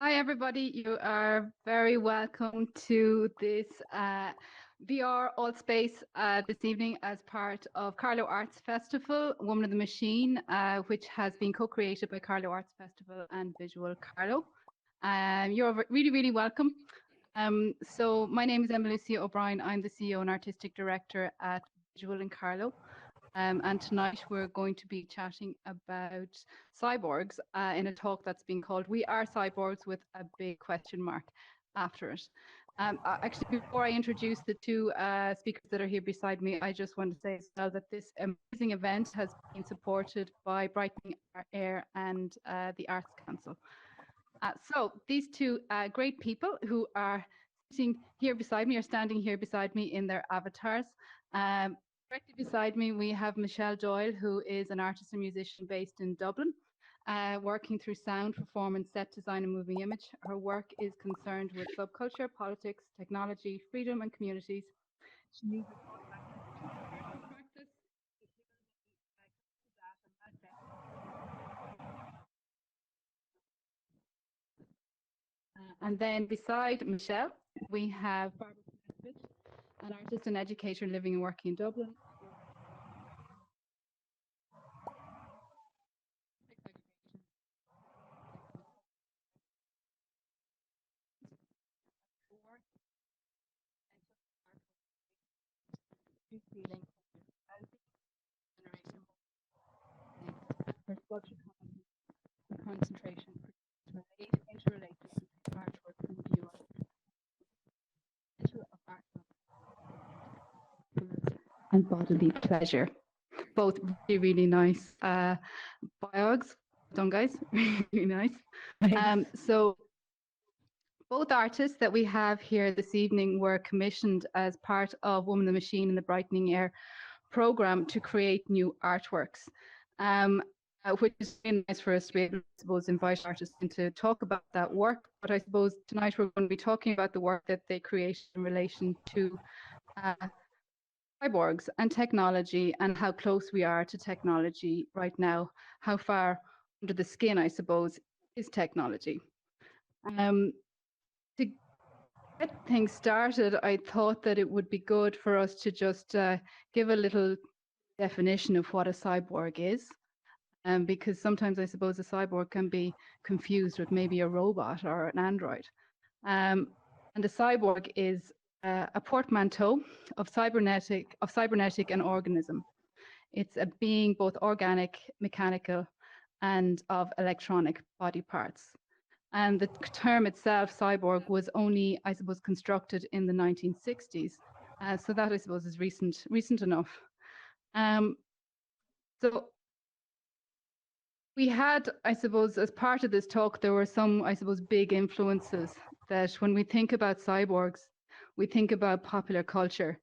Hi, everybody. You are very welcome to this VR All Space this evening as part of Carlow Arts Festival, Woman of the Machine, which has been co-created by Carlow Arts Festival and Visual Carlow. You're really, really welcome. So my name is Emma-Lucia O'Brien. I'm the CEO and Artistic Director at Visual in Carlow. And tonight we're going to be chatting about cyborgs in a talk that's been called "We Are Cyborgs" with a big question mark after it. Actually, before I introduce the two speakers that are here beside me, I just want to say as well that this amazing event has been supported by Brightening Air and the Arts Council. So these two great people who are sitting here beside me, or standing here beside me in their avatars. Directly beside me, we have Michelle Doyle, who is an artist and musician based in Dublin, working through sound, performance, set design, and moving image. Her work is concerned with subculture, politics, technology, freedom, and communities. She uses practice. And then beside Michelle, we have Barbara, an artist and educator living and working in Dublin. Her sculpture concentration interrelated artwork and viewer and bodily pleasure. Both really, really nice biogs. Done, guys. Really nice. So both artists that we have here this evening were commissioned as part of Woman the Machine and the Brightening Air program to create new artworks, which is really nice for us to be able to, I suppose, invite artists in to talk about that work. But I suppose tonight we're going to be talking about the work that they created in relation to cyborgs and technology, and how close we are to technology right now, how far under the skin, I suppose, is technology. To get things started, I thought that it would be good for us to just give a little definition of what a cyborg is, because sometimes I suppose a cyborg can be confused with maybe a robot or an android. And a cyborg is a portmanteau of cybernetic and organism. It's a being both organic, mechanical, and of electronic body parts. And the term itself, cyborg, was only, I suppose, constructed in the 1960s. So that, I suppose, is recent enough. So we had, I suppose, as part of this talk, there were some, I suppose, big influences that when we think about cyborgs, we think about popular culture.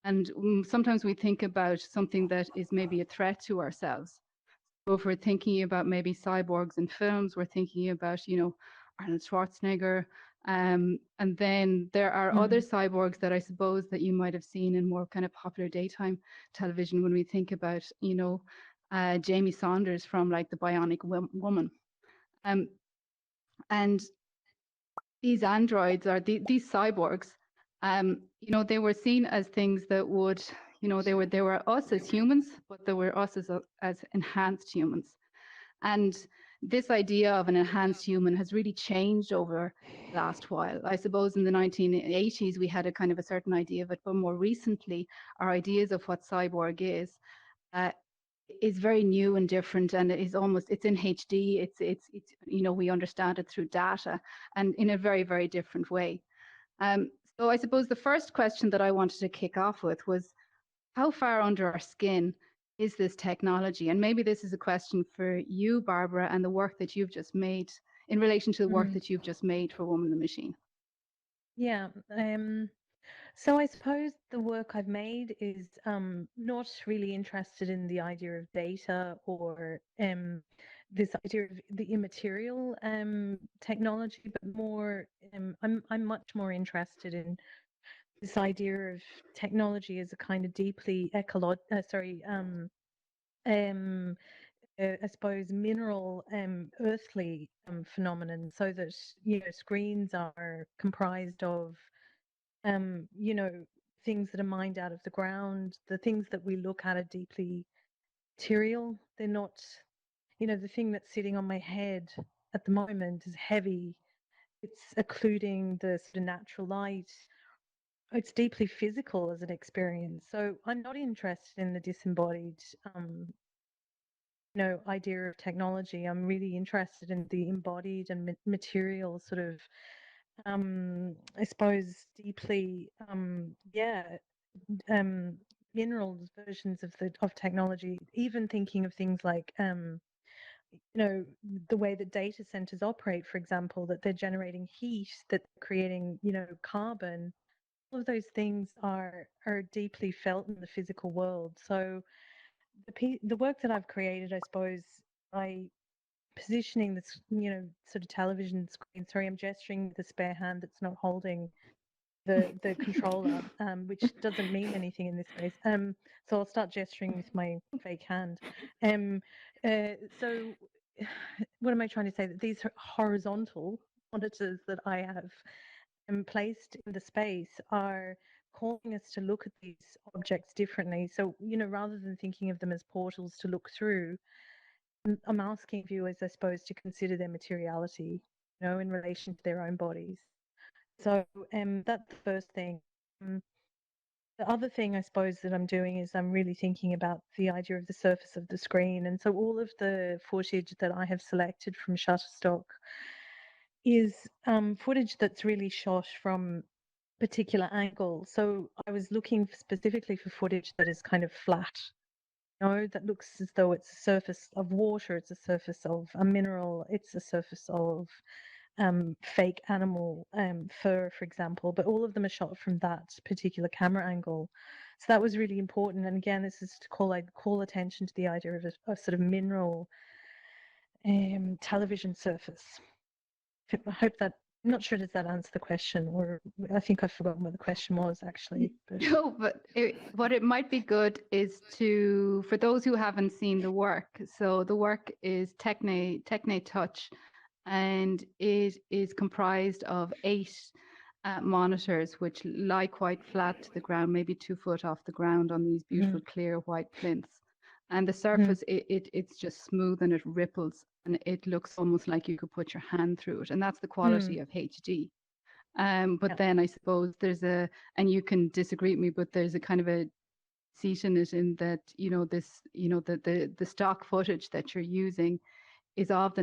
And sometimes we think about something that is maybe a threat to ourselves. So if we're thinking about maybe cyborgs in films, we're thinking about, you know, Arnold Schwarzenegger. And then there are other cyborgs that I suppose that you might have seen in more kind of popular daytime television when we think about, you know, Jamie Saunders from like the Bionic Woman. And these androids or these cyborgs, you know, they were seen as things that would, you know, they were us as humans, but they were us as enhanced humans. And this idea of an enhanced human has really changed over the last while. I suppose in the 1980s, we had a kind of a certain idea of it, but more recently, our ideas of what cyborg is very new and different, and it is almost, it's in HD, it's you know, we understand it through data and in a very, very different way. So I suppose the first question that I wanted to kick off with was, how far under our skin is this technology? And maybe this is a question for you, Barbara, and the work that you've just made in relation to the work that you've just made for Woman in the Machine. Yeah. So I suppose the work I've made is not really interested in the idea of data or this idea of the immaterial technology, but more I'm much more interested in this idea of technology as a kind of deeply I suppose, mineral, earthly phenomenon, so that, screens are comprised of, things that are mined out of the ground. The things that we look at are deeply material. They're not, the thing that's sitting on my head at the moment is heavy. It's occluding the sort of natural light. It's deeply physical as an experience. So I'm not interested in the disembodied, idea of technology. I'm really interested in the embodied and material sort of, I suppose, deeply, um, minerals versions of technology. Even thinking of things like, the way that data centers operate, for example, that they're generating heat, that they're creating, carbon. All of those things are deeply felt in the physical world. So the work that I've created, I suppose, by positioning this, sort of television screen. Sorry, I'm gesturing with the spare hand that's not holding the controller, which doesn't mean anything in this case. So I'll start gesturing with my fake hand. Um, so what am I trying to say? That these horizontal monitors that I have placed in the space are calling us to look at these objects differently. So, rather than thinking of them as portals to look through, I'm asking viewers, I suppose, to consider their materiality, in relation to their own bodies. So that's the first thing. Um, the other thing, I suppose, that I'm doing is I'm really thinking about the idea of the surface of the screen. And so all of the footage that I have selected from Shutterstock is footage that's really shot from particular angle. So I was looking specifically for footage that is kind of flat, that looks as though it's a surface of water, it's a surface of a mineral, it's a surface of fake animal fur, for example, but all of them are shot from that particular camera angle. So that was really important. And again, this is to call attention to the idea of a sort of mineral television surface. I hope that, I'm not sure, does that answer the question? Or I think I've forgotten what the question was, actually. But... No, but what it might be good is for those who haven't seen the work, so the work is Techne Touch, and it is comprised of 8 monitors which lie quite flat to the ground, maybe 2 foot off the ground on these beautiful clear white plinths. And the surface, it's just smooth and it ripples, and it looks almost like you could put your hand through it. And that's the quality of HD. But then I suppose and you can disagree with me, but there's a kind of a seat in it, in that, the stock footage that you're using is of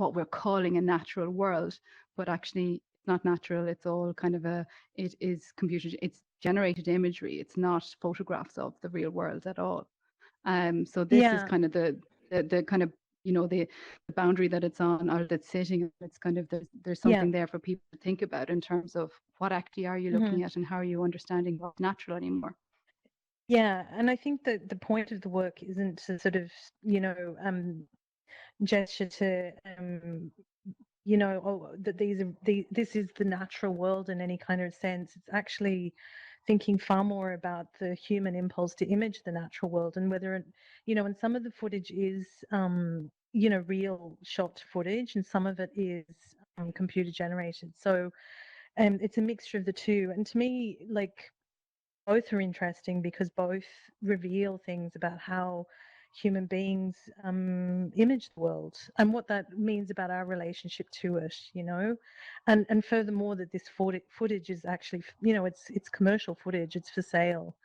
what we're calling a natural world, but actually it's not natural. It's all kind of it's generated imagery. It's not photographs of the real world at all. So this is kind of the kind of, the boundary that it's on, or that's sitting. It's kind of, there's something there for people to think about in terms of what actually are you looking at, and how are you understanding what's natural anymore. Yeah, and I think that the point of the work isn't to sort of, gesture to, that this is the natural world in any kind of sense. It's actually thinking far more about the human impulse to image the natural world, and whether and some of the footage is, real shot footage, and some of it is computer generated. So it's a mixture of the two. And to me, like, both are interesting because both reveal things about how human beings image the world and what that means about our relationship to it, and furthermore, that this footage is actually, it's commercial footage, it's for sale,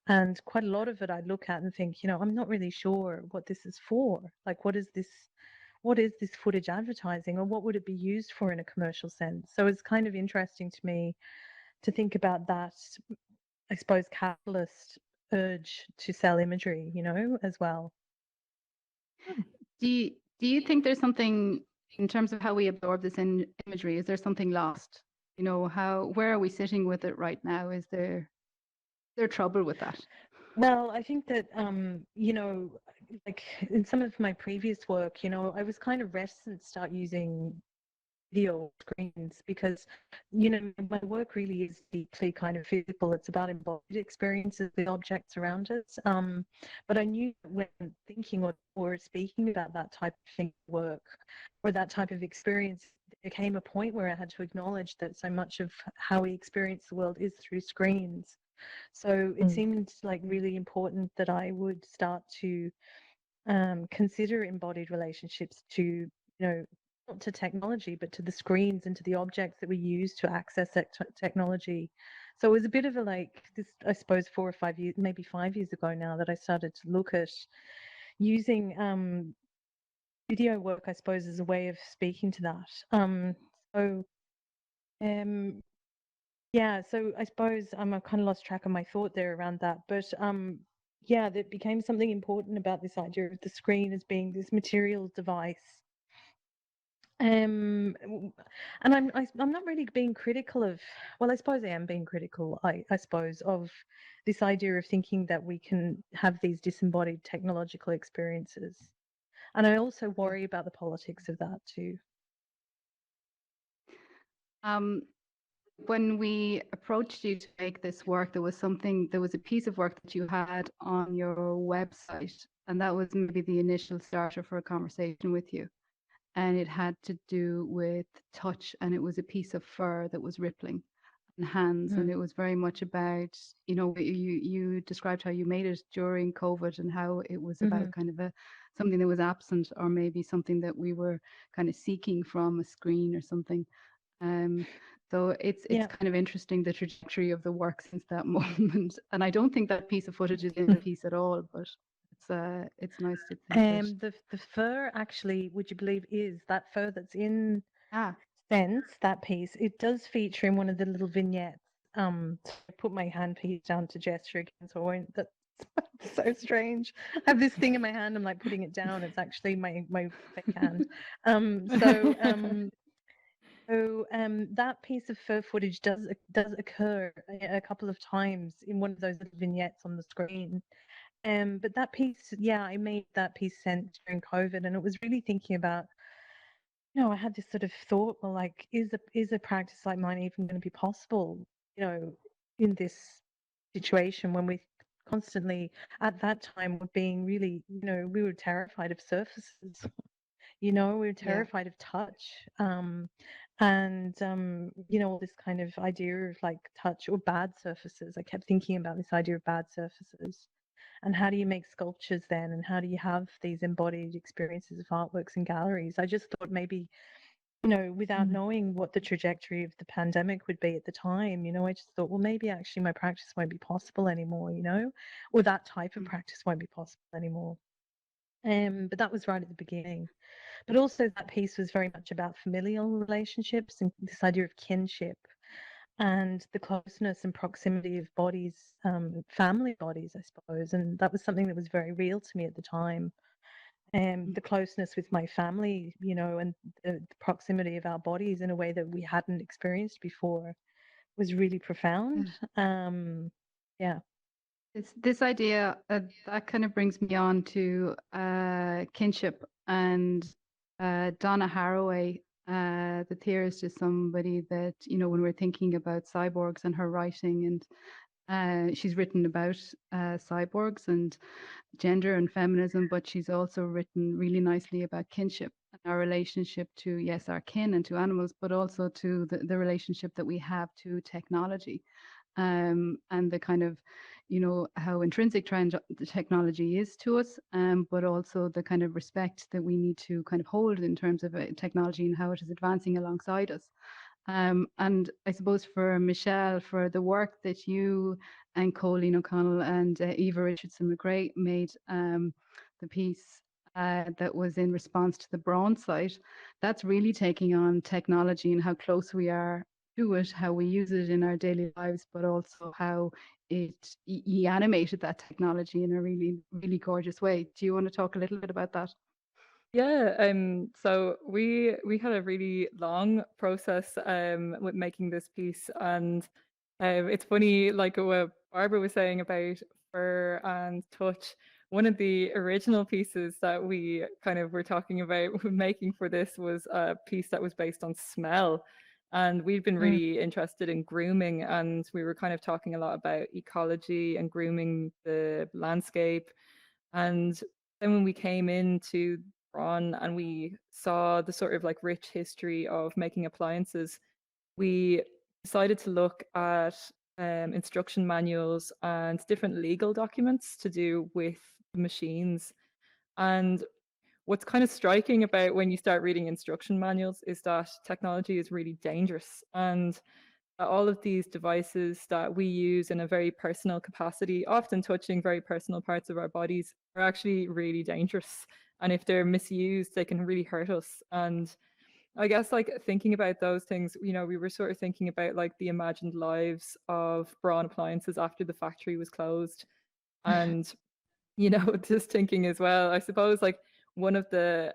and quite a lot of it I look at and think, I'm not really sure what this is for. Like, what is this footage advertising, or what would it be used for in a commercial sense? So it's kind of interesting to me to think about that, I suppose, capitalist urge to sell imagery, as well. Do you think there's something in terms of how we absorb this imagery? Is there something lost? Where are we sitting with it right now? Is there trouble with that? Well, I think that, like in some of my previous work, I was kind of reticent to start using video screens, because my work really is deeply kind of physical. It's about embodied experiences with objects around us. But I knew that when thinking or speaking about that type of thing work or that type of experience, there came a point where I had to acknowledge that so much of how we experience the world is through screens. So it seemed like really important that I would start to consider embodied relationships to, not to technology, but to the screens and to the objects that we use to access that technology. So it was a bit of a this, I suppose, 4 or 5 years, maybe 5 years ago now, that I started to look at using video work, I suppose, as a way of speaking to that. So yeah, so I suppose I kind of lost track of my thought there around that, but yeah, that became something important about this idea of the screen as being this material device. And I'm not really being critical of, well, I suppose I am being critical, I suppose, of this idea of thinking that we can have these disembodied technological experiences. And I also worry about the politics of that too. When we approached you to make this work, there was a piece of work that you had on your website, and that was maybe the initial starter for a conversation with you. And it had to do with touch, and it was a piece of fur that was rippling and hands, and it was very much about, you described how you made it during COVID and how it was about kind of something that was absent, or maybe something that we were kind of seeking from a screen or something. So it's kind of interesting, the trajectory of the work since that moment. And I don't think that piece of footage is in the piece at all, but it's nice to think the fur, actually, would you believe, is that fur that's in Sense, that piece, it does feature in one of the little vignettes. So I put my handpiece down to gesture again, so I won't. That's so strange. I have this thing in my hand. I'm like putting it down. It's actually my fake hand. That piece of fur footage does occur a couple of times in one of those little vignettes on the screen. But that piece, yeah, I made that piece Sense during COVID, and it was really thinking about, I had this sort of thought, well, like, is a practice like mine even going to be possible, in this situation when we constantly, at that time, were being really, we were terrified of surfaces, we were terrified of touch, and all this kind of idea of like touch or bad surfaces. I kept thinking about this idea of bad surfaces. And how do you make sculptures then? And how do you have these embodied experiences of artworks in galleries? I just thought maybe, without knowing what the trajectory of the pandemic would be at the time, I just thought, well, maybe actually my practice won't be possible anymore, or that type of practice won't be possible anymore. But that was right at the beginning. But also that piece was very much about familial relationships and this idea of kinship and the closeness and proximity of bodies, family bodies, I suppose. And that was something that was very real to me at the time. The closeness with my family, and the proximity of our bodies in a way that we hadn't experienced before was really profound. Yeah. This idea that kind of brings me on to kinship, and Donna Haraway, the theorist, is somebody that, when we're thinking about cyborgs and her writing, and she's written about cyborgs and gender and feminism, but she's also written really nicely about kinship and our relationship to, yes, our kin and to animals, but also to the relationship that we have to technology, and the kind of, how intrinsic the technology is to us, but also the kind of respect that we need to kind of hold in terms of technology and how it is advancing alongside us. And I suppose for Michelle, for the work that you and Colleen O'Connell and Eva Richardson McGray made, the piece that was in response to the Braun site, that's really taking on technology and how close we are to it, how we use it in our daily lives, but also how he animated that technology in a really, really gorgeous way. Do you want to talk a little bit about that? Yeah, so we had a really long process with making this piece, and it's funny, like what Barbara was saying about fur and touch. one of the original pieces that we kind of were talking about making for this was a piece that was based on smell. And we'd been really interested in grooming, and we were kind of talking a lot about ecology and grooming the landscape. And then when we came into Braun and we saw the sort of like rich history of making appliances, we decided to look at instruction manuals and different legal documents to do with machines. And what's kind of striking about when you start reading instruction manuals is that technology is really dangerous, and that all of these devices that we use in a very personal capacity, often touching very personal parts of our bodies, are actually really dangerous. And if they're misused, they can really hurt us. And I guess like thinking about those things, you know, we were sort of thinking about like the imagined lives of Braun appliances after the factory was closed. And you know, just thinking as well, I suppose like one of the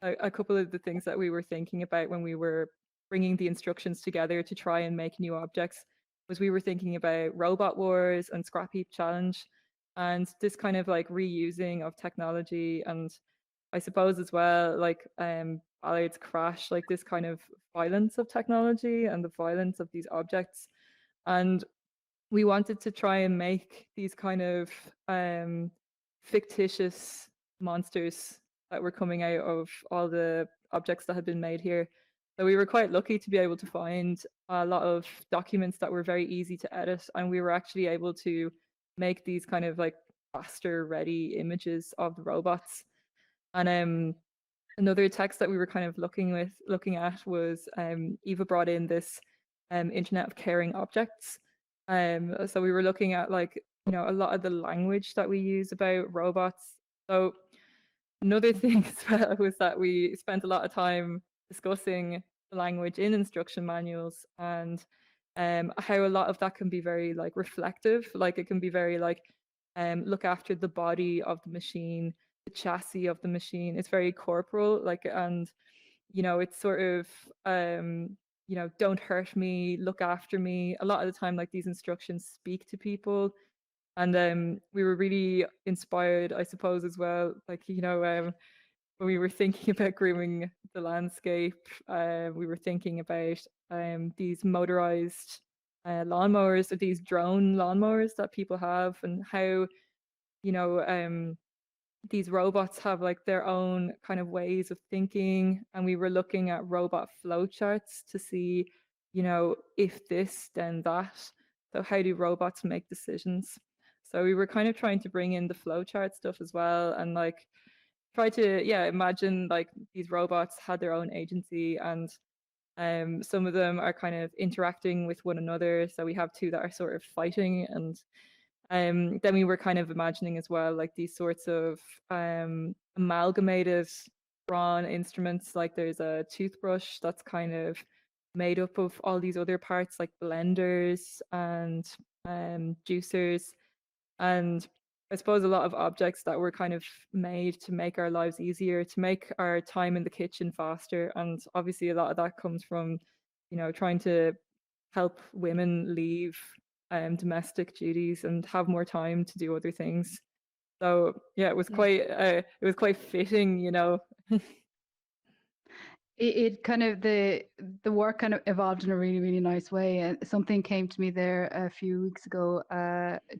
a couple of the things that we were thinking about when we were bringing the instructions together to try and make new objects was we were thinking about robot wars and scrap heap challenge, and this kind of like reusing of technology. And I suppose as well like Ballard's Crash, like this kind of violence of technology and the violence of these objects. And we wanted to try and make these kind of fictitious monsters that were coming out of all the objects that had been made here. So we were quite lucky to be able to find a lot of documents that were very easy to edit, and we were actually able to make these kind of like faster ready images of the robots. And another text that we were kind of looking at was Eva brought in this Internet of Caring Objects. So we were looking at like, you know, a lot of the language that we use about robots. So another thing as well was that we spent a lot of time discussing the language in instruction manuals, and how a lot of that can be very like reflective, like it can be very like look after the body of the machine, the chassis of the machine. It's very corporal, like, and you know, it's sort of you know, don't hurt me, look after me. A lot of the time, like these instructions speak to people. And we were really inspired, I suppose, as well. Like, you know, when we were thinking about grooming the landscape, we were thinking about these motorized lawnmowers, or these drone lawnmowers that people have, and how, you know, these robots have like their own kind of ways of thinking. And we were looking at robot flowcharts to see, you know, if this, then that. So how do robots make decisions? So we were kind of trying to bring in the flowchart stuff as well, and like try to, yeah, imagine like these robots had their own agency, and some of them are kind of interacting with one another. So we have two that are sort of fighting, and then we were kind of imagining as well like these sorts of amalgamated Braun instruments. Like there's a toothbrush that's kind of made up of all these other parts, like blenders and juicers. And I suppose a lot of objects that were kind of made to make our lives easier, to make our time in the kitchen faster. And obviously a lot of that comes from, you know, trying to help women leave domestic duties and have more time to do other things. So yeah, it was quite fitting, you know. It kind of the work kind of evolved in a really, really nice way. And something came to me there a few weeks ago,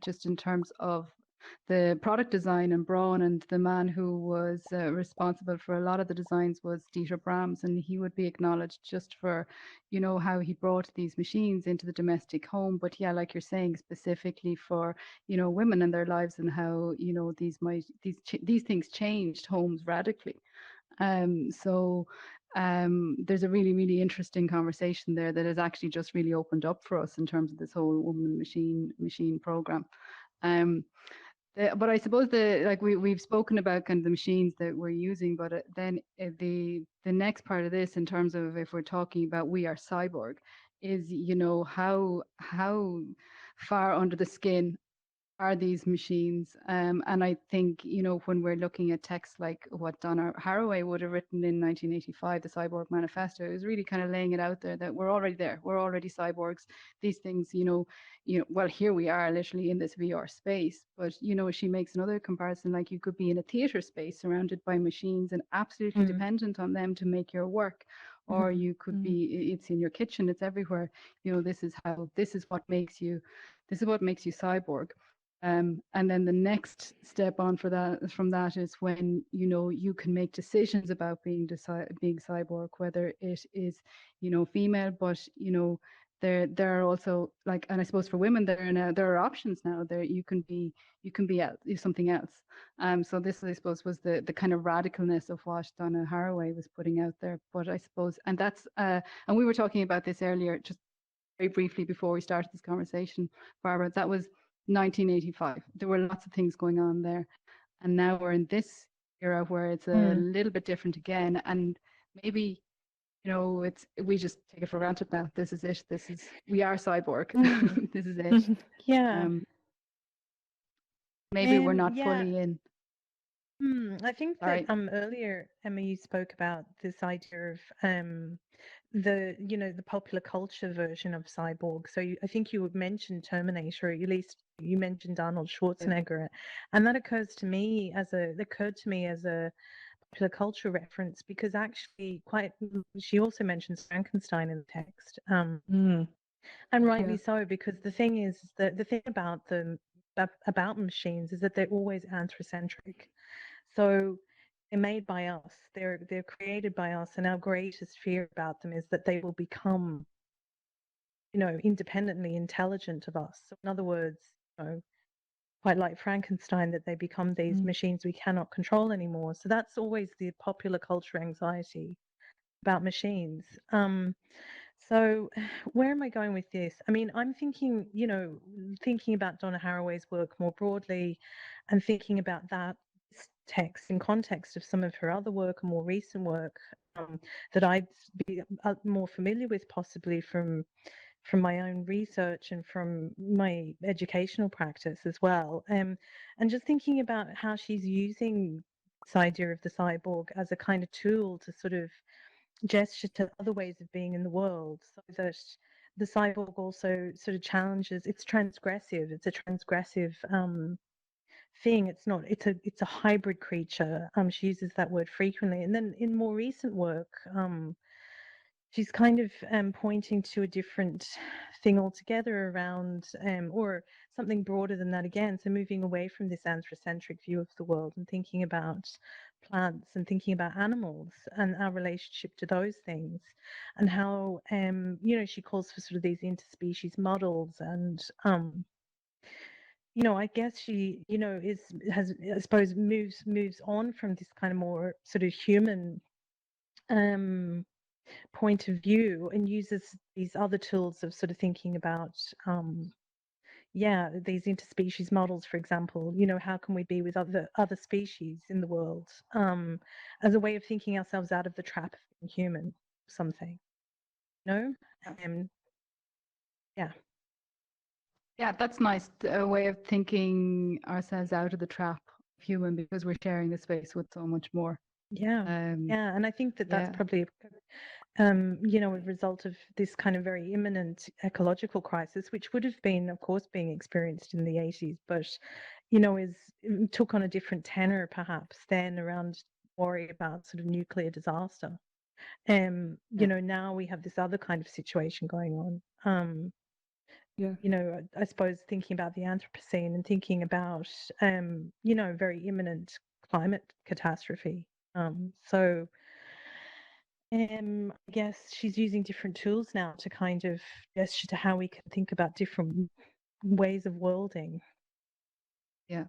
just in terms of the product design and Braun, and the man who was responsible for a lot of the designs was Dieter Brahms, and he would be acknowledged just for, you know, how he brought these machines into the domestic home. But yeah, like you're saying, specifically for, you know, women and their lives, and how, you know, these things changed homes radically. So there's a really, really interesting conversation there that has actually just really opened up for us in terms of this whole woman and machine program. But I suppose like we've spoken about kind of the machines that we're using, but then the next part of this, in terms of if we're talking about We Are Cyborg, is, you know, how far under the skin are these machines. And I think, you know, when we're looking at texts like what Donna Haraway would have written in 1985, the Cyborg Manifesto, it was really kind of laying it out there that we're already there. We're already cyborgs. These things, well, here we are literally in this VR space. But, you know, she makes another comparison, like you could be in a theater space surrounded by machines and absolutely dependent on them to make your work. Or you could be, it's in your kitchen, it's everywhere. You know, this is what makes you cyborg. And then the next step on from that is when, you know, you can make decisions about being cyborg, whether it is, you know, female, but, you know, there are also, like, and I suppose for women there are options now. There you can be something else. So this, I suppose, was the kind of radicalness of what Donna Haraway was putting out there. But I suppose, and that's and we were talking about this earlier, just very briefly before we started this conversation, Barbara. That was 1985. There were lots of things going on there, and now we're in this era where it's a little bit different again. And maybe, you know, we just take it for granted now. This is it. We are cyborg. This is it. Yeah. Maybe we're not fully in. I think that earlier, Emma, you spoke about this idea of the popular culture version of cyborg. So I think you would mention Terminator, or at least you mentioned Arnold Schwarzenegger, and that occurred to me as a popular culture reference, because actually she also mentions Frankenstein in the text, and rightly so, because the thing is that the thing about machines is that they're always anthrocentric. So they're made by us, they're created by us, and our greatest fear about them is that they will become, you know, independently intelligent of us. So in other words, you know, quite like Frankenstein, that they become these machines we cannot control anymore. So that's always the popular culture anxiety about machines. So where am I going with this? I mean, I'm thinking about Donna Haraway's work more broadly, and thinking about that text in context of some of her other work and more recent work that I'd be more familiar with, possibly from my own research and from my educational practice as well. And just thinking about how she's using this idea of the cyborg as a kind of tool to sort of gesture to other ways of being in the world, so that the cyborg also sort of challenges, it's a transgressive thing. It's a hybrid creature. She uses that word frequently. And then in more recent work, she's kind of pointing to a different thing altogether around, or something broader than that again. So moving away from this anthrocentric view of the world and thinking about plants and thinking about animals and our relationship to those things, and how, she calls for sort of these interspecies models. And, I guess she, I suppose moves on from this kind of more sort of human point of view, and uses these other tools of sort of thinking about these interspecies models, for example. How can we be with other species in the world, as a way of thinking ourselves out of the trap of being human, something. Yeah, that's nice. A way of thinking ourselves out of the trap of human, because we're sharing the space with so much more. And I think that's probably a result of this kind of very imminent ecological crisis, which would have been, of course, being experienced in the 80s, but took on a different tenor perhaps then, around worry about sort of nuclear disaster. Now we have this other kind of situation going on. I suppose thinking about the Anthropocene and thinking about very imminent climate catastrophe. So I guess she's using different tools now to kind of gesture to how we can think about different ways of worlding. Yeah.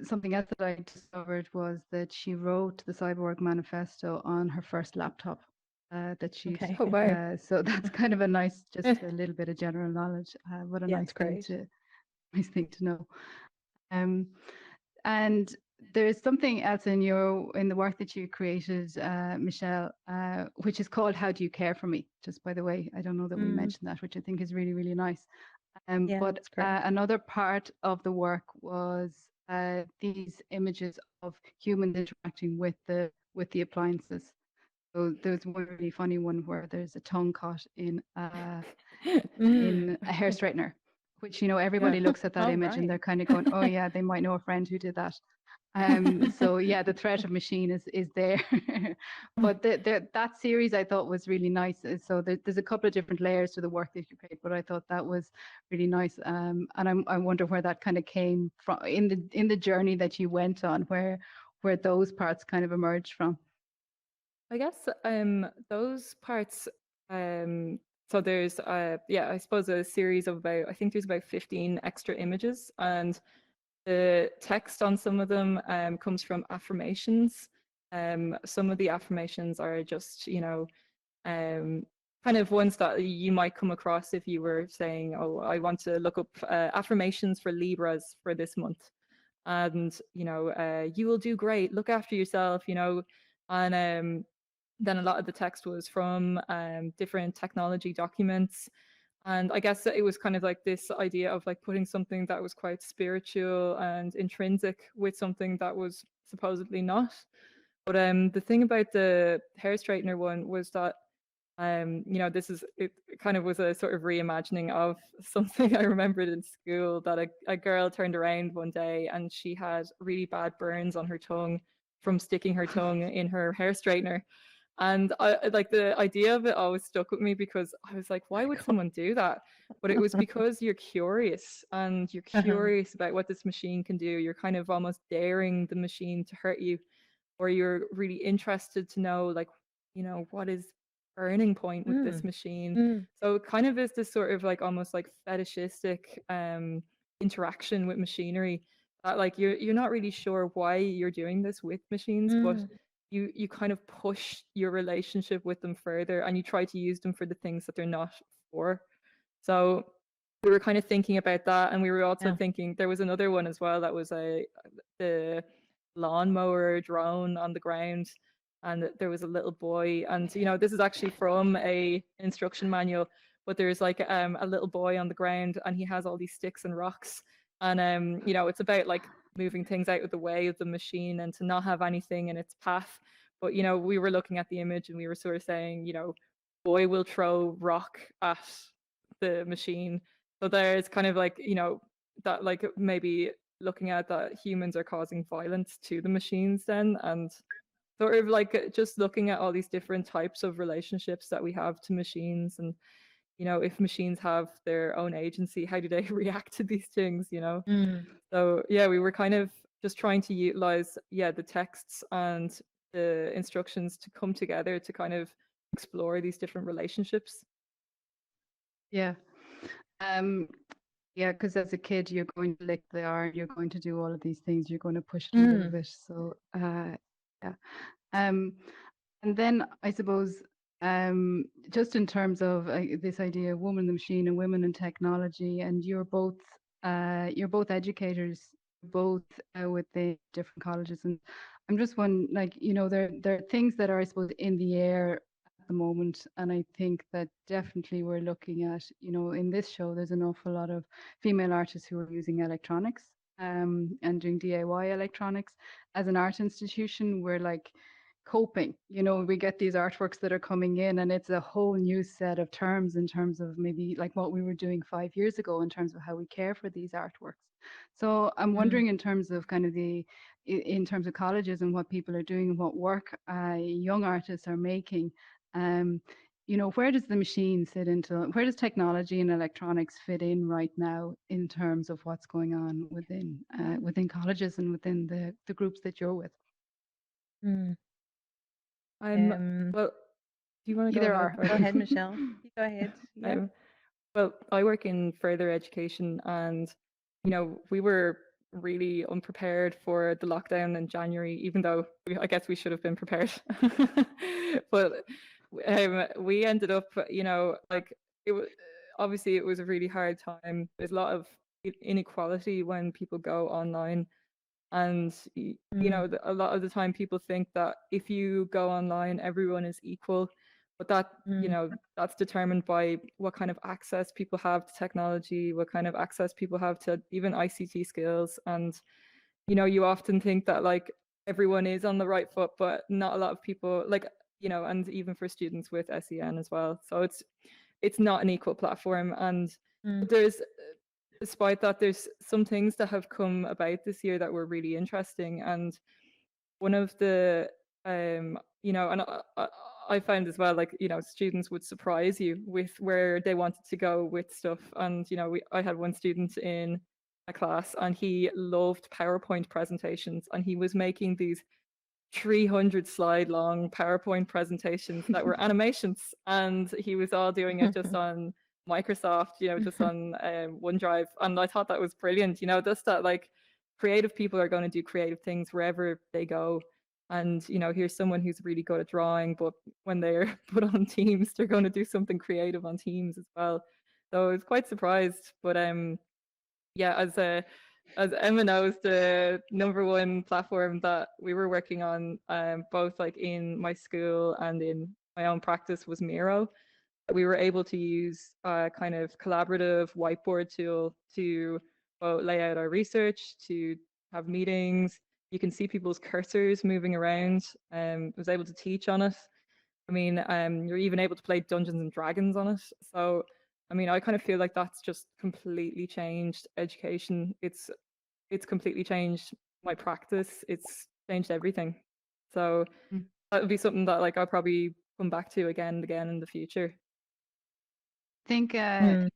Something else that I discovered was that she wrote the Cyborg Manifesto on her first laptop. So that's kind of a nice, just a little bit of general knowledge. What a nice thing to know. And there's something else in the work that you created, Michelle, which is called "How Do You Care for Me?" Just by the way, I don't know that we mentioned that, which I think is really, really nice. Yeah, But that's great. another part of the work was these images of humans interacting with the appliances. So there's one really funny one where there's a tongue cut in Mm. a hair straightener, which Yeah. everybody looks at that Oh, image and right. they're kind of going, oh yeah, they might know a friend who did that. So yeah, the threat of machine is there. But that series I thought was really nice. So there's a couple of different layers to the work that you create, but I thought that was really nice. And I wonder where that kind of came from in the journey that you went on, where those parts kind of emerged from. I guess those parts so there's yeah, I suppose a series of about, I think there's about 15 extra images, and the text on some of them comes from affirmations. Some of the affirmations are just, kind of ones that you might come across if you were saying, oh, I want to look up affirmations for Libras for this month. And, you will do great, look after yourself, and then a lot of the text was from different technology documents. And I guess it was kind of like this idea of like putting something that was quite spiritual and intrinsic with something that was supposedly not. But the thing about the hair straightener one was that it kind of was a sort of reimagining of something I remembered in school, that a girl turned around one day and she had really bad burns on her tongue from sticking her tongue in her hair straightener. And I like the idea of it always stuck with me, because I was like, why would someone do that? But it was because you're curious, and you're curious about what this machine can do. You're kind of almost daring the machine to hurt you, or you're really interested to know, like, what is burning point with this machine. Mm. So it kind of is this sort of like almost like fetishistic interaction with machinery, that like you're not really sure why you're doing this with machines, but Mm. you kind of push your relationship with them further, and you try to use them for the things that they're not for. So we were kind of thinking about that, and we were also Yeah. thinking there was another one as well that was the lawnmower drone on the ground, and there was a little boy, and this is actually from a instruction manual, but there's like a little boy on the ground, and he has all these sticks and rocks, and it's about like moving things out of the way of the machine and to not have anything in its path. But we were looking at the image and we were sort of saying, boy will throw rock at the machine. So there's kind of like, that like maybe looking at that humans are causing violence to the machines then, and sort of like just looking at all these different types of relationships that we have to machines, and if machines have their own agency, how do they react to these things? Mm. So yeah, we were kind of just trying to utilize the texts and the instructions to come together to kind of explore these different relationships. Yeah. Yeah, because as a kid, you're going to lick the iron, you're going to do all of these things, you're going to push it a little bit. So, yeah. And then I suppose, just in terms of this idea of woman in the machine and women in technology, and you're both educators, both within different colleges, and I'm just wondering, like, there are things that are, I suppose, in the air the moment, and I think that definitely we're looking at, in this show there's an awful lot of female artists who are using electronics and doing DIY electronics. As an art institution, we're like coping, we get these artworks that are coming in, and it's a whole new set of terms in terms of maybe like what we were doing 5 years ago in terms of how we care for these artworks. So I'm wondering, in terms of kind of in terms of colleges and what people are doing and what work young artists are making, where does the machine fit into, where does technology and electronics fit in right now in terms of what's going on within colleges and within the groups that you're with? Mm. Well, do you want to go Either ahead? or. Go ahead, Michelle. You go ahead. Yeah. Well, I work in further education, and we were really unprepared for the lockdown in January, even though I guess we should have been prepared. But we ended up, like it was obviously it was a really hard time. There's a lot of inequality when people go online, and a lot of the time people think that if you go online, everyone is equal. But that, that's determined by what kind of access people have to technology, what kind of access people have to even ICT skills. And, you often think that like everyone is on the right foot, but not a lot of people, like, and even for students with SEN as well. So it's not an equal platform. And there's, despite that, there's some things that have come about this year that were really interesting. And one of the, and I found as well, like, students would surprise you with where they wanted to go with stuff. And, I had one student in a class and he loved PowerPoint presentations, and he was making these 300 slide long PowerPoint presentations that were animations, and he was all doing it just on Microsoft, just on OneDrive. And I thought that was brilliant, just that like creative people are going to do creative things wherever they go. And here's someone who's really good at drawing, but when they're put on Teams, they're going to do something creative on Teams as well. So I was quite surprised. But yeah, as Emma knows, the #1 platform that we were working on, both like in my school and in my own practice, was Miro. We were able to use a kind of collaborative whiteboard tool to both lay out our research, to have meetings. You can see people's cursors moving around. I was able to teach on it. I mean, you're even able to play Dungeons and Dragons on it. So, I mean, I kind of feel like that's just completely changed education. It's completely changed my practice. It's changed everything. So that would be something that like I'll probably come back to again and again in the future. Do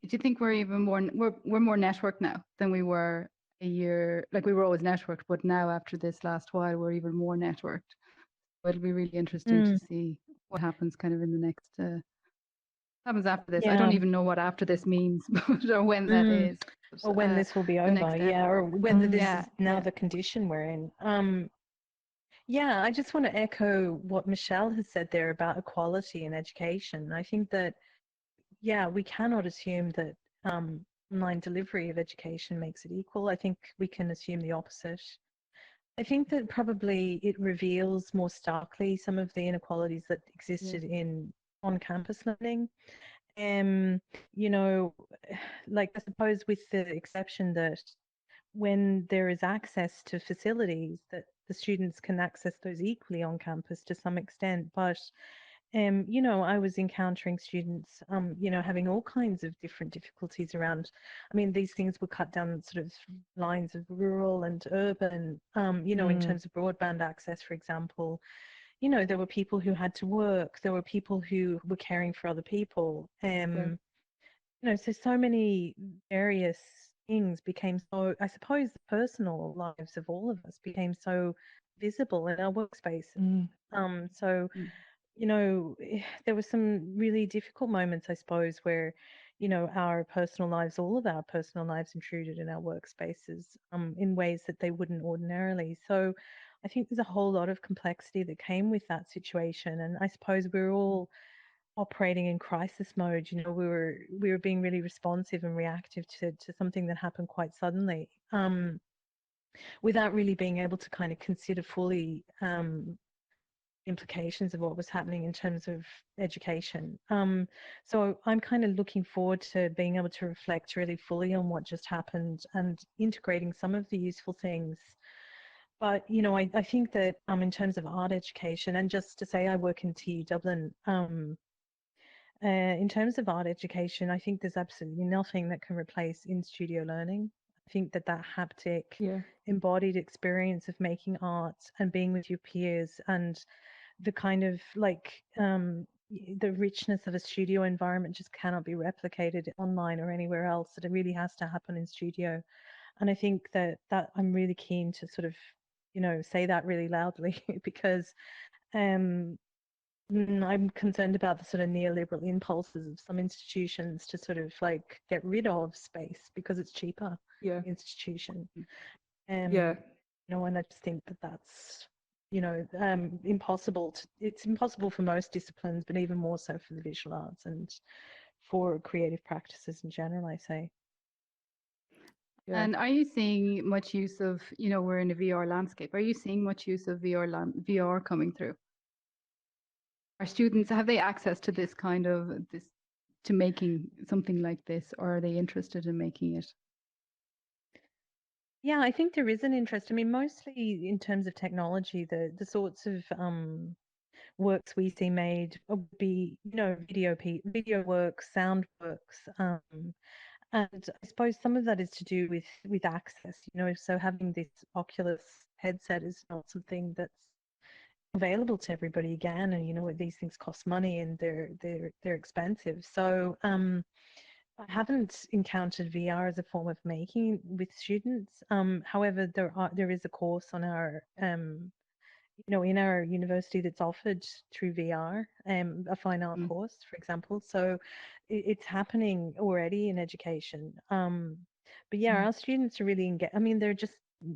you think we're even more we're more networked now than we were a year? Like, we were always networked, but now after this last while, we're even more networked. It'll be really interesting to see what happens kind of in the next happens after this. I don't even know what after this means, or when that is, or when this will be over. Or whether this is now the condition we're in. Yeah, I just want to echo what Michelle has said there about equality in education. I think that, we cannot assume that online delivery of education makes it equal. I think we can assume the opposite. I think that probably it reveals more starkly some of the inequalities that existed in on-campus learning. Like, I suppose with the exception that when there is access to facilities, that the students can access those equally on campus to some extent. But I was encountering students, having all kinds of different difficulties around. I mean, these things were cut down sort of lines of rural and urban, in terms of broadband access, for example. There were people who had to work. There were people who were caring for other people. So many various things became so, I suppose, the personal lives of all of us became so visible in our workspace. There were some really difficult moments, I suppose, where, our personal lives, all of our personal lives intruded in our workspaces in ways that they wouldn't ordinarily. So I think there's a whole lot of complexity that came with that situation. And I suppose we're all operating in crisis mode. We were being really responsive and reactive to something that happened quite suddenly, without really being able to kind of consider fully implications of what was happening in terms of education. So I'm kind of looking forward to being able to reflect really fully on what just happened and integrating some of the useful things. But, I think that in terms of art education, and just to say I work in TU Dublin, in terms of art education, I think there's absolutely nothing that can replace in-studio learning. I think that haptic, embodied experience of making art and being with your peers, and the kind of like the richness of a studio environment just cannot be replicated online or anywhere else. That it really has to happen in studio. And I think that I'm really keen to sort of, say that really loudly because I'm concerned about the sort of neoliberal impulses of some institutions to sort of like get rid of space because it's cheaper. Institution. And I just think that that's impossible. It's impossible for most disciplines, but even more so for the visual arts and for creative practices in general, I say. And are you seeing much use of, we're in a VR landscape. Are you seeing much use of VR coming through? Are students, have they access to this kind of this, to making something like this, or are they interested in making it? Yeah, I think there is an interest. I mean, mostly in terms of technology, the sorts of works we see made would be, video works, sound works, and I suppose some of that is to do with access. So having this Oculus headset is not something that's available to everybody again, and these things cost money and they're expensive. So I haven't encountered VR as a form of making with students. However, there is a course on our in our university that's offered through VR, a fine art course, for example. So it's happening already in education. But yeah, our students are really engaged. I mean, they're just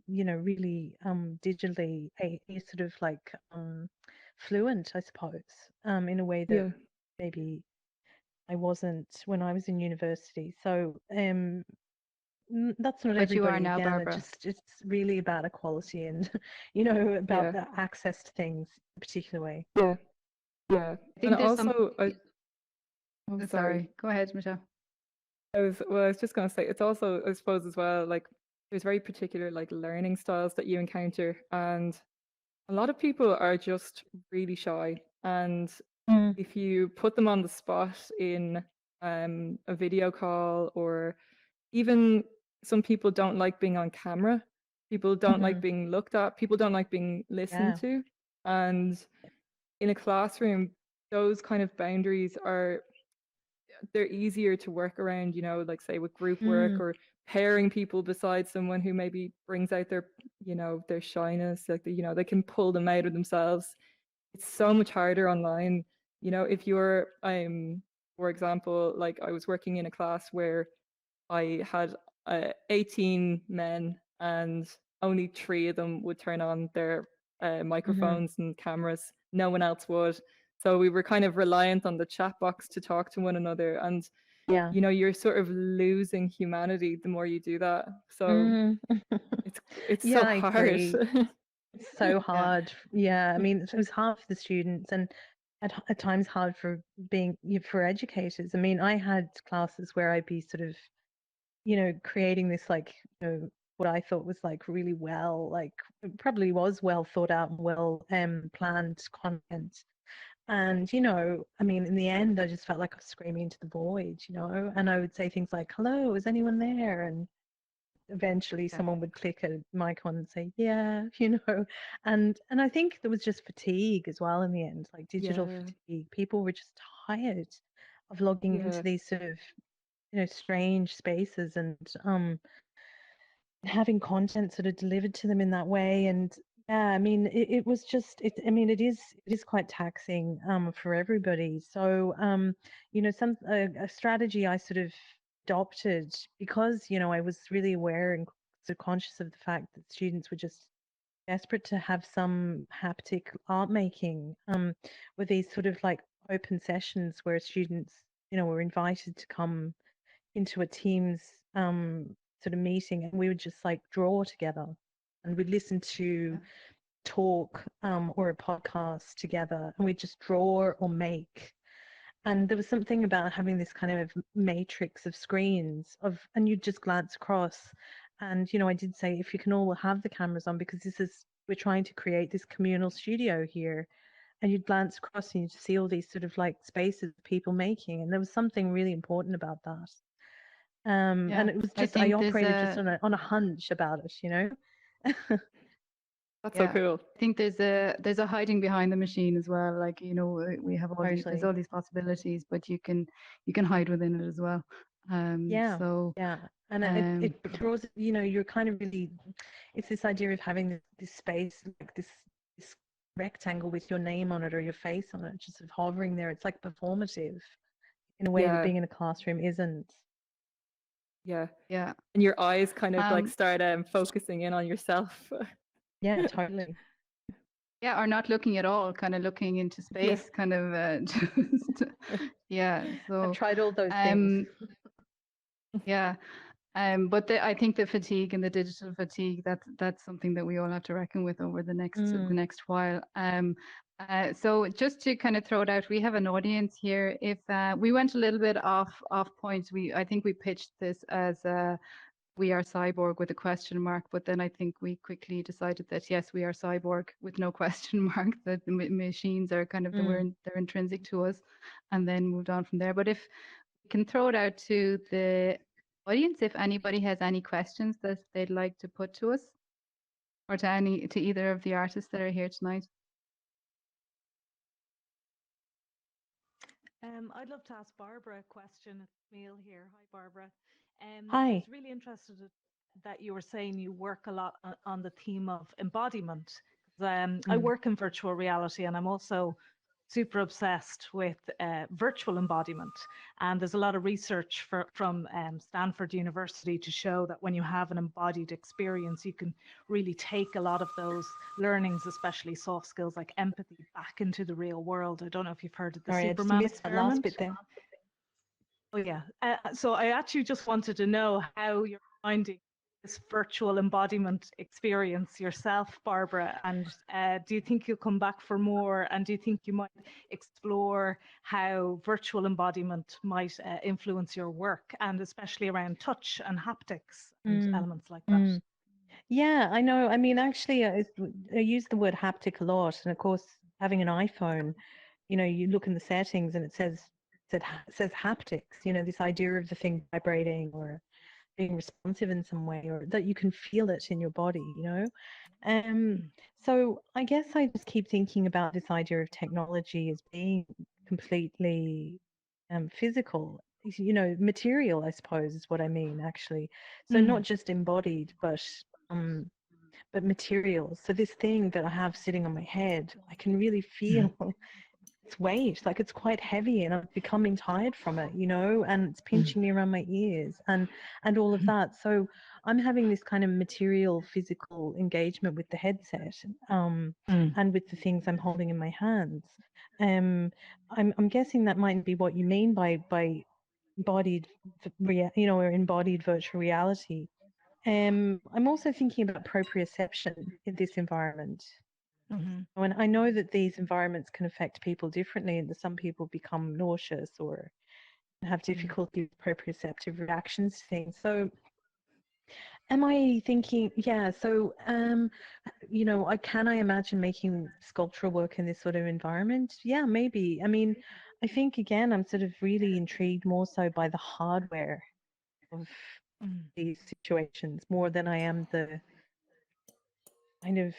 really digitally sort of like fluent, I suppose, in a way that Yeah. maybe I wasn't when I was in university. So that's not But you are everybody. now, Again, Barbara. it's really about equality and about Yeah. the access to things in a particular way. Yeah. Yeah. I And think there's some. also, oh, sorry. Sorry, go ahead, Michelle. I was just going to say, it's also, I suppose, as well, like there's very particular like learning styles that you encounter, and a lot of people are just really shy. And if you put them on the spot in a video call, or even some people don't like being on camera, people don't like being looked at, people don't like being listened to. And in a classroom, those kind of boundaries they're easier to work around, like say with group work or pairing people beside someone who maybe brings out their shyness, like they can pull them out of themselves. It's so much harder online. If you're for example, like I was working in a class where I had 18 men and only 3 of them would turn on their microphones and cameras. No one else would. So we were kind of reliant on the chat box to talk to one another. And, Yeah. you're sort of losing humanity the more you do that. So it's Yeah, so I hard. agree. It's so hard. Yeah, I mean, it was hard for the students and at times hard for for educators. I mean, I had classes where I'd be sort of, creating this like, what I thought was like really well, like it probably was well thought out and well planned content. And, I mean, in the end, I just felt like I was screaming into the void, and I would say things like, hello, is anyone there? And eventually someone would click a mic on and say, yeah, and I think there was just fatigue as well in the end, like digital fatigue. People were just tired of logging into these sort of, strange spaces and having content sort of delivered to them in that way. And yeah, I mean, it was just, I mean, it is quite taxing for everybody. So, a strategy I sort of adopted because, I was really aware and so conscious of the fact that students were just desperate to have some haptic art making with these sort of like open sessions where students, were invited to come into a Teams sort of meeting, and we would just like draw together, and we'd listen to talk or a podcast together, and we'd just draw or make. And there was something about having this kind of matrix of screens and you'd just glance across. And, I did say, if you can all have the cameras on, because we're trying to create this communal studio here. And you'd glance across and you'd see all these sort of like spaces of people making. And there was something really important about that. And it was just, I operated just on a hunch about it, That's so cool. I think there's a hiding behind the machine as well. Like, we have there's all these possibilities, but you can hide within it as well. And it draws, you're kind of really, it's this idea of having this space, like this rectangle with your name on it or your face on it, just sort of hovering there. It's like performative in a way that being in a classroom isn't. Yeah. Yeah. And your eyes kind of like start focusing in on yourself. Yeah, totally. Yeah, or not looking at all, kind of looking into space, kind of just, So I've tried all those things. Yeah. But I think the fatigue and the digital fatigue, that's something that we all have to reckon with over the next while. So just to kind of throw it out, we have an audience here. If we went a little bit off point, I think we pitched this as we are cyborg with a question mark, but then I think we quickly decided that yes, we are cyborg with no question mark. That the machines are kind of they're intrinsic to us, and then moved on from there. But if we can throw it out to the audience, if anybody has any questions that they'd like to put to us, or to either of the artists that are here tonight. I'd love to ask Barbara a question. It's Camille here. Hi, Barbara. Hi. I was really interested that you were saying you work a lot on the theme of embodiment. I work in virtual reality, and I'm also super obsessed with virtual embodiment. And there's a lot of research from Stanford University to show that when you have an embodied experience, you can really take a lot of those learnings, especially soft skills like empathy, back into the real world. I don't know if you've heard of the Superman I missed that last experiment. bit there. Oh yeah. So I actually just wanted to know how you're finding this virtual embodiment experience yourself, Barbara, and do you think you'll come back for more, and do you think you might explore how virtual embodiment might influence your work, and especially around touch and haptics and elements like that? Yeah, I know. I mean, actually, I use the word haptic a lot, and of course, having an iPhone, you look in the settings and it says haptics, this idea of the thing vibrating or being responsive in some way, or that you can feel it in your body, So I guess I just keep thinking about this idea of technology as being completely physical, material, I suppose is what I mean, actually. So not just embodied, but material. So this thing that I have sitting on my head, I can really feel its weight, like it's quite heavy, and I'm becoming tired from it, and it's pinching me around my ears and all of that. So I'm having this kind of material, physical engagement with the headset, and with the things I'm holding in my hands. I'm guessing that might be what you mean by embodied, or embodied virtual reality. I'm also thinking about proprioception in this environment. And I know that these environments can affect people differently, and that some people become nauseous or have difficulty with proprioceptive reactions to things. So am I thinking, so, can I imagine making sculptural work in this sort of environment? Yeah, maybe. I mean, I think, again, I'm sort of really intrigued more so by the hardware of these situations more than I am the kind of,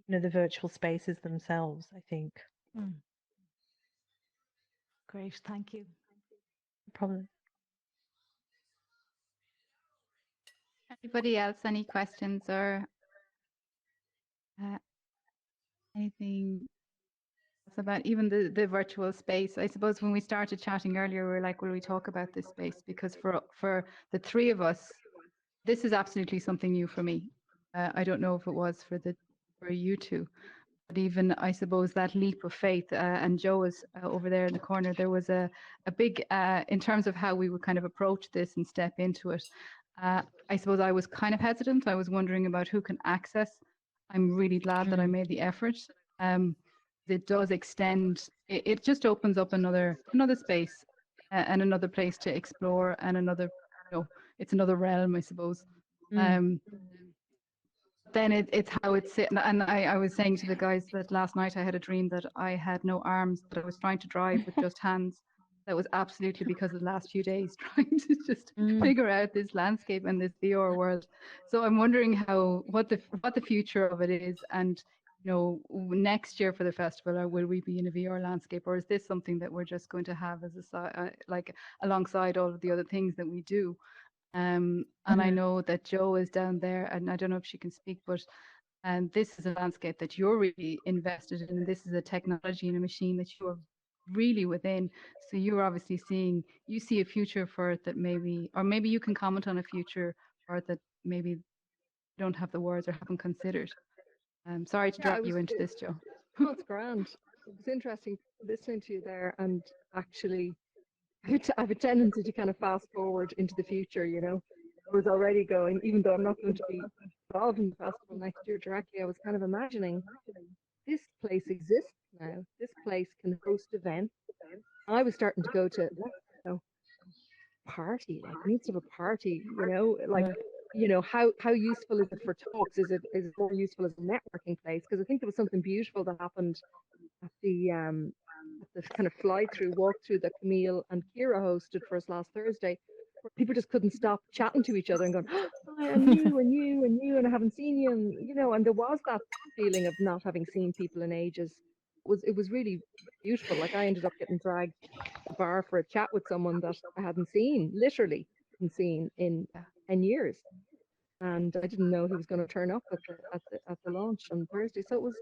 the virtual spaces themselves, I think. Great, thank you. Probably. Anybody else, any questions or anything else about even the virtual space? I suppose when we started chatting earlier, we were like, will we talk about this space? Because for the three of us, this is absolutely something new for me. I don't know if it was for you two, but even I suppose that leap of faith, and Joe is over there in the corner, there was a big, in terms of how we would kind of approach this and step into it. I suppose I was kind of hesitant. I was wondering about who can access. I'm really glad that I made the effort. It does extend, it just opens up another space, and another place to explore, and another, it's another realm, I suppose. Then it's how it's sitting. And I was saying to the guys that last night I had a dream that I had no arms, that I was trying to drive with just hands. That was absolutely because of the last few days trying to just figure out this landscape and this VR world. So I'm wondering what the future of it is, and next year for the festival, or will we be in a VR landscape, or is this something that we're just going to have as like alongside all of the other things that we do? And I know that Joe is down there, and I don't know if she can speak, but this is a landscape that you're really invested in. This is a technology and a machine that you're really within. So you're obviously you see a future for it that maybe you can comment on a future for it that maybe don't have the words or haven't considered. I'm sorry to drop you into this, Joe. That's grand. It was interesting listening to you there, and actually I have a tendency to kind of fast forward into the future, you know. I was already going, even though I'm not going to be involved in the festival next year directly, I was kind of imagining this place exists now. This place can host events. I was starting to go to, you know, party, like it needs to have a party, you know, like, you know, how useful is it for talks? Is it more useful as a networking place? Because I think there was something beautiful that happened at the kind of walk through that Camille and Ciara hosted for us last Thursday, where people just couldn't stop chatting to each other and going, oh, and you and you and you, and I haven't seen you, and you know, and there was that feeling of not having seen people in ages. It was really beautiful. Like I ended up getting dragged to the bar for a chat with someone that I hadn't seen, literally hadn't seen in 10 years. And I didn't know he was going to turn up at the launch on Thursday. So it was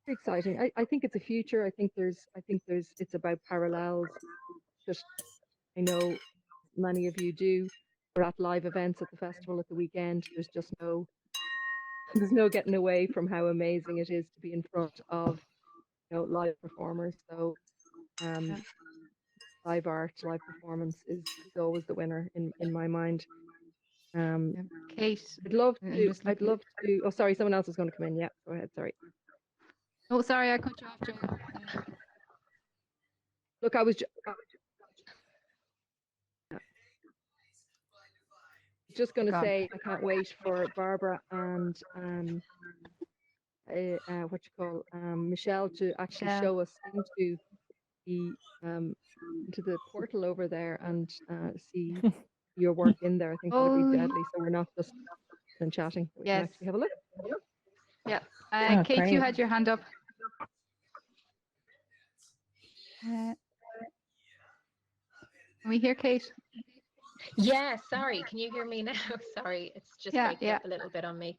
exciting. I think it's a future. I think it's about parallels. Just I know many of you do. We're at live events at the festival at the weekend. There's no getting away from how amazing it is to be in front of, you know, live performers. So live art, live performance is always the winner in my mind. Kate, I'd love to. Oh, sorry, someone else is going to come in. Yeah, go ahead. Sorry. Oh, sorry, I cut you off, Joe. Look, I was just going to say I can't wait for Barbara and Michelle to actually show us into the portal over there and see your work in there. I think that would be deadly. So we're not just chatting. We can actually have a look. Yeah. Kate, great. you had your hand up. Can we hear Kate? Yeah, sorry. Can you hear me now? Sorry, it's just breaking up a little bit on me.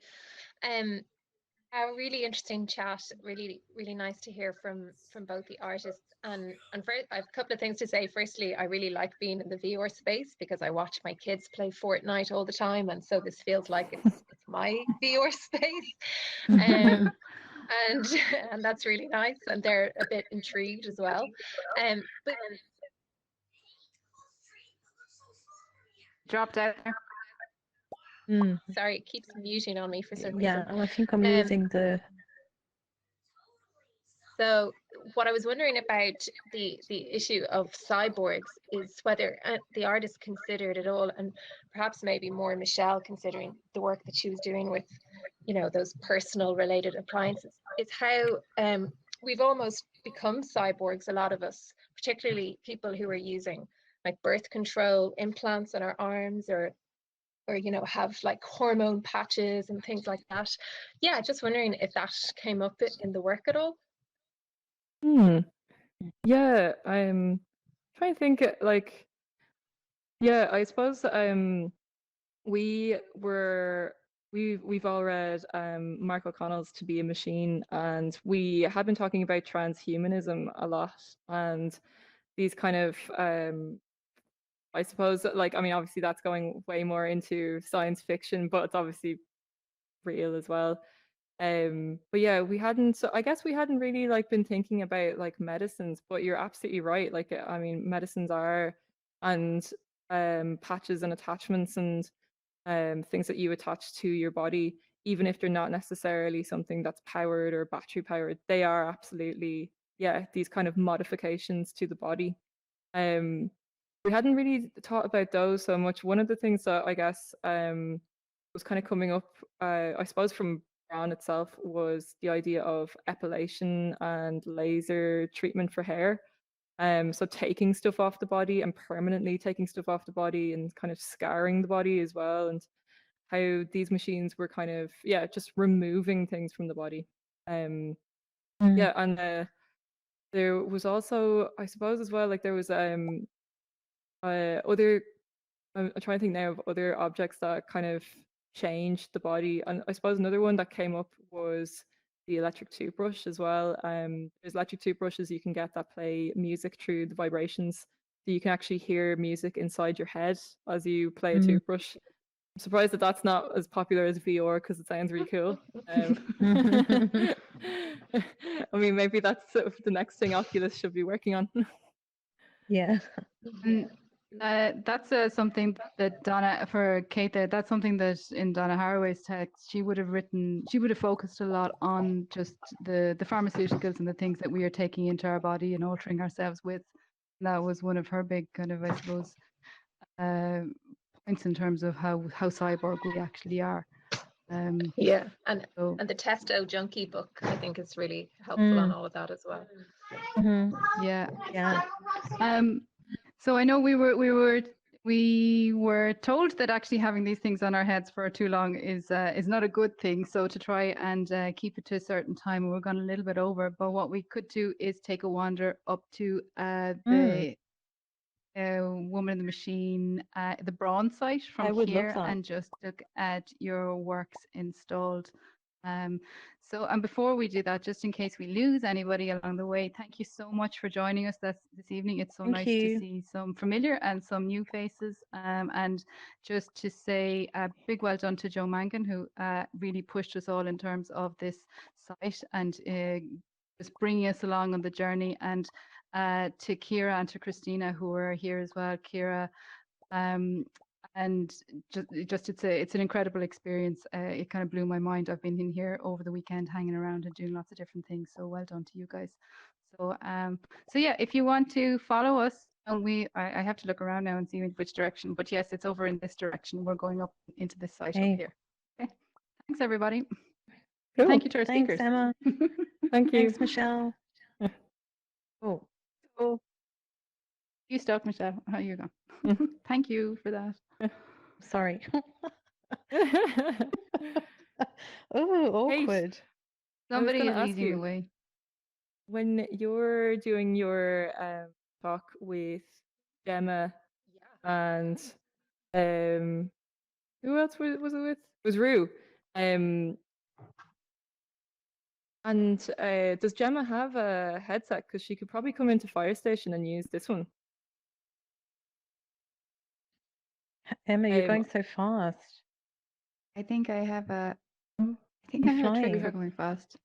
A really interesting chat. Really, really nice to hear from both the artists. And first, I have a couple of things to say. Firstly, I really like being in the VR space because I watch my kids play Fortnite all the time, and so this feels like it's my VR space. And that's really nice, and they're a bit intrigued as well. But Dropped out there. Sorry, it keeps muting on me for some reason. Yeah, I think I'm losing the. So what I was wondering about the issue of cyborgs is whether the artist considered it all, and perhaps maybe more Michelle considering the work that she was doing with, you know, those personal related appliances, is how we've almost become cyborgs, a lot of us, particularly people who are using like birth control implants on our arms or you know, have like hormone patches and things like that. Yeah, just wondering if that came up in the work at all. Yeah, I'm trying to think like, yeah, I suppose we've all read Mark O'Connell's To Be a Machine, and we have been talking about transhumanism a lot, and these kind of I suppose, like, I mean, obviously that's going way more into science fiction, but it's obviously real as well. But yeah, I guess we hadn't really like been thinking about like medicines, but you're absolutely right. Like, I mean, medicines are, and patches and attachments and things that you attach to your body, even if they're not necessarily something that's powered or battery powered, they are absolutely, yeah, these kind of modifications to the body. We hadn't really thought about those so much. One of the things that I guess was kind of coming up, I suppose from Braun itself, was the idea of epilation and laser treatment for hair. So taking stuff off the body and permanently taking stuff off the body and kind of scarring the body as well, and how these machines were kind of, yeah, just removing things from the body. Yeah, and there was also, I suppose as well, like there was other, I'm trying to think now of other objects that kind of changed the body. And I suppose another one that came up was the electric toothbrush as well. There's electric toothbrushes you can get that play music through the vibrations. So you can actually hear music inside your head as you play a toothbrush. I'm surprised that that's not as popular as VR because it sounds really cool. I mean, maybe that's sort of the next thing Oculus should be working on. Yeah. And that's something that Donna, for Kate there, that's something that in Donna Haraway's text, she would have focused a lot on just the pharmaceuticals and the things that we are taking into our body and altering ourselves with. And that was one of her big kind of, I suppose, points in terms of how cyborg we actually are. Yeah, and So the Testo Junkie book, I think, is really helpful on all of that as well. yeah. Yeah. So I know we were told that actually having these things on our heads for too long is not a good thing. So to try and keep it to a certain time, we're going a little bit over. But what we could do is take a wander up to the Woman in the Machine, the Braun site I from would love here, that. and just look at your works installed. So, and before we do that, just in case we lose anybody along the way, thank you so much for joining us this evening. It's so Thank nice you. to see some familiar and some new faces. And just to say a big well done to Joe Mangan, who really pushed us all in terms of this site and just bringing us along on the journey. And to Ciara and to Christina, who are here as well. Ciara, and just it's an incredible experience. It kind of blew my mind. I've been in here over the weekend hanging around and doing lots of different things. So well done to you guys. So so yeah, if you want to follow us, I have to look around now and see which direction. But yes, it's over in this direction. We're going up into this site up here. Okay. Thanks everybody. Cool. Thank you to our Thanks, speakers. Emma. Thank you. Thanks, Michelle. Oh, you start, Michelle. How you go? Thank you for that. Sorry. Oh, Kate, awkward. Somebody gonna is ask leading the you. way. When you're doing your talk with Gemma and who else was it with? It was Rue. And does Gemma have a headset? Because she could probably come into Fire Station and use this one. Emma, you're going so fast. I think I have a. I'm I think I have a trick flying. for going fast.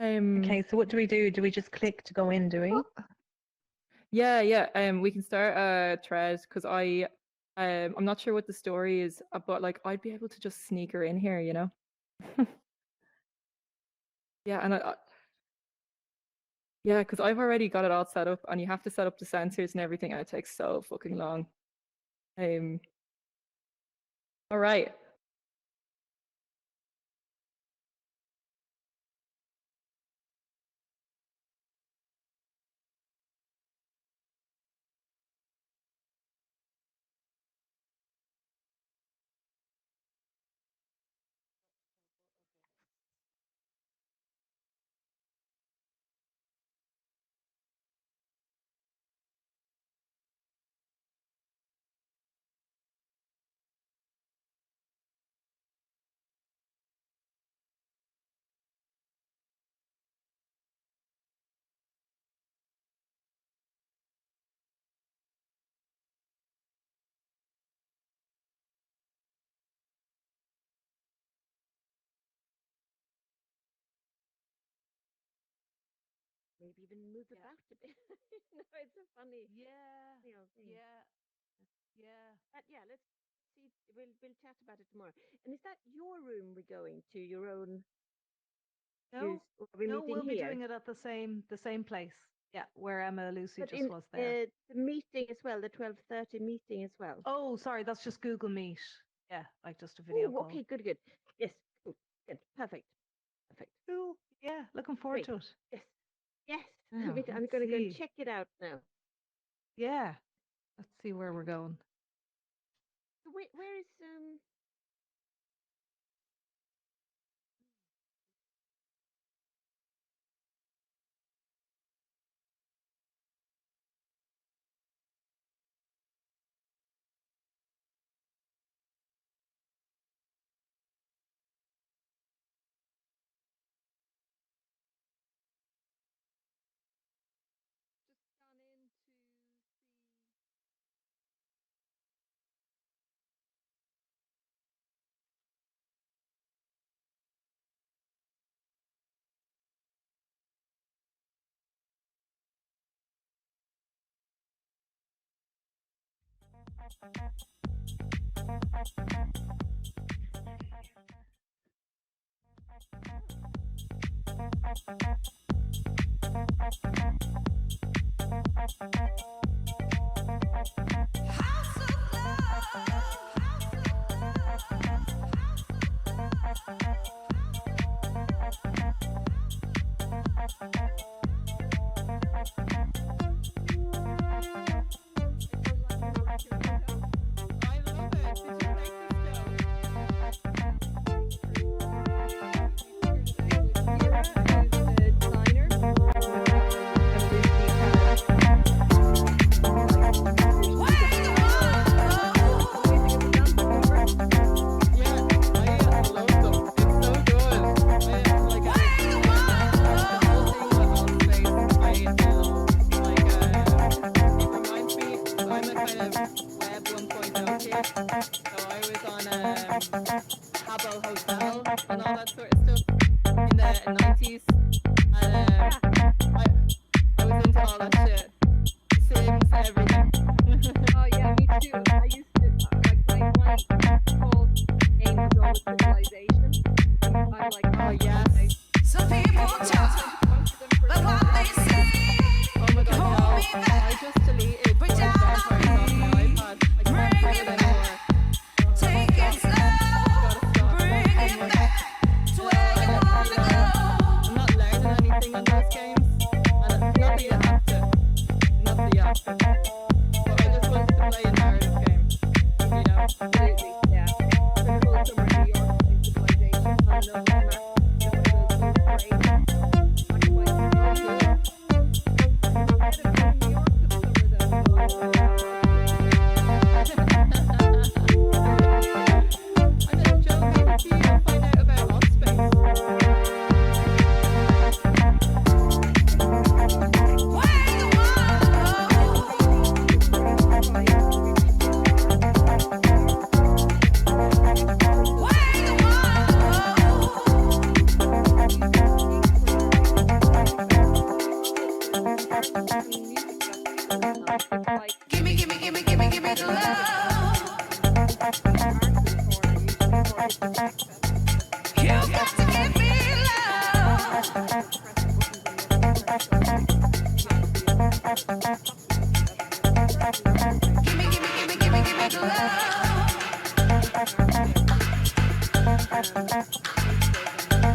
Okay, so what do we do? Do we just click to go in, do we? Yeah. We can start a thread because I'm not sure what the story is, but like I'd be able to just sneak her in here, you know. Yeah, and yeah, because I've already got it all set up, and you have to set up the sensors and everything, and it takes so fucking long. All right. Maybe even move about a bit. No, it's so funny. Yeah. But yeah, let's see. We'll chat about it tomorrow. And is that your room we're going to? Your own? No, Or are we no, meeting we'll be here? doing it at the same place. Yeah, where Emma Lucy But just in was there. the meeting as well, the 12:30 meeting as well. Oh, sorry, that's just Google Meet. Yeah, like just a video Oh, call. okay, good. Yes, cool, good, perfect. Cool. Yeah, looking forward to it. Yes. Oh, I'm let's going to go and see. check it out now. Yeah, let's see where we're going. Where is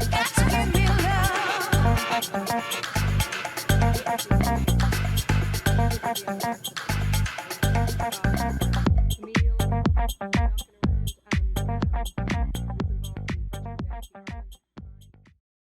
Got to give me love.